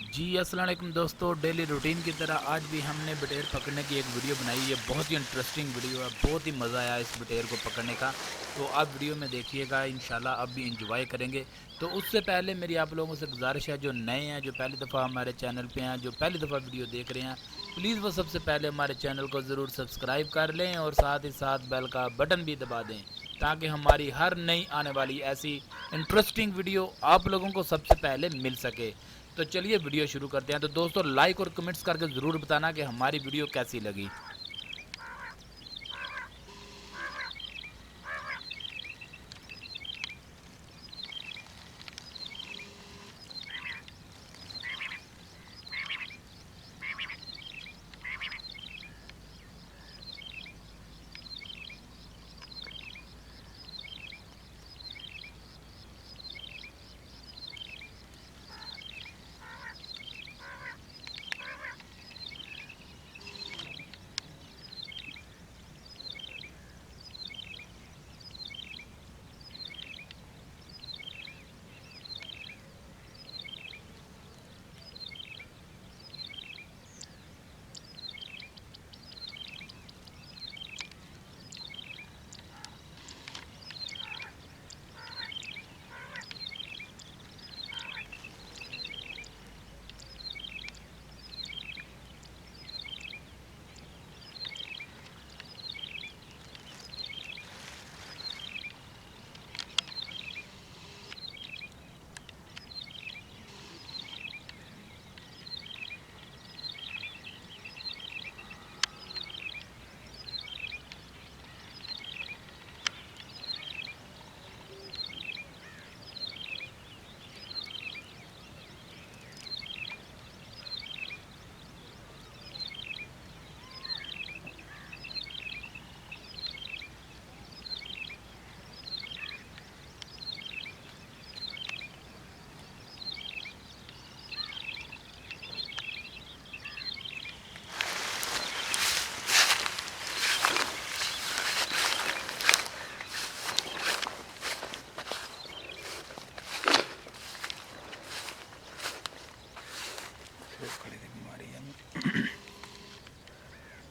जी अस्सलाम वालेकुम दोस्तों, डेली रूटीन की तरह आज भी हमने बटेर पकड़ने की एक वीडियो बनाई है। बहुत ही इंटरेस्टिंग वीडियो है, बहुत ही मज़ा आया इस बटेर को पकड़ने का। तो आप वीडियो में देखिएगा, इंशाल्लाह आप भी इंजॉय करेंगे। तो उससे पहले मेरी आप लोगों से गुजारिश है, जो नए हैं, जो पहली दफ़ा हमारे चैनल पे हैं, जो पहली दफ़ा वीडियो देख रहे हैं, प्लीज़ वो सबसे पहले हमारे चैनल को ज़रूर सब्सक्राइब कर लें और साथ ही साथ बेल का बटन भी दबा दें, ताकि हमारी हर नई आने वाली ऐसी इंटरेस्टिंग वीडियो आप लोगों को सबसे पहले मिल सके। तो चलिए वीडियो शुरू करते हैं। तो दोस्तों लाइक और कमेंट्स करके ज़रूर बताना कि हमारी वीडियो कैसी लगी।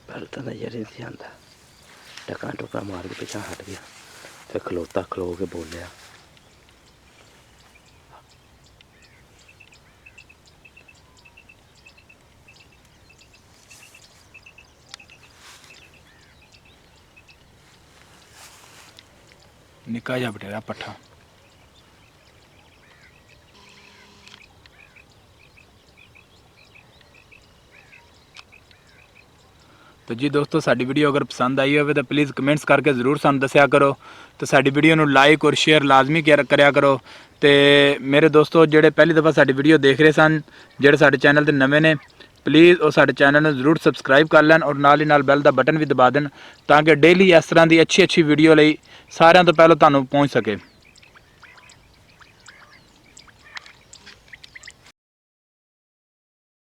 पहले तो नजर ही नहीं आता, टका टुका मार के पीछा हट गया, फिर खलो के बोलिया। निका जा बटेरा पट्ठा। तो जी दोस्तों, साडी वीडियो अगर पसंद आई हो तो प्लीज़ कमेंट्स करके ज़रूर सानू दस्या करो। तो साडी वीडियो नू लाइक और शेयर लाजमी करया करो। तो मेरे दोस्तों जेडे पहली दफ़ा साडी वीडियो देख रहे सन, जेडे साडे चैनल ते नवे ने, प्लीज़ वो साडे चैनल नू ज़रूर सबसक्राइब कर लैन और नाल ही नाल बैल दा बटन भी दबा देन, ताकि डेली इस तरह की अच्छी वीडियो लई सारिਆਂ ਤੋਂ ਪਹਿਲਾਂ ਤੁਹਾਨੂੰ पहुँच सके।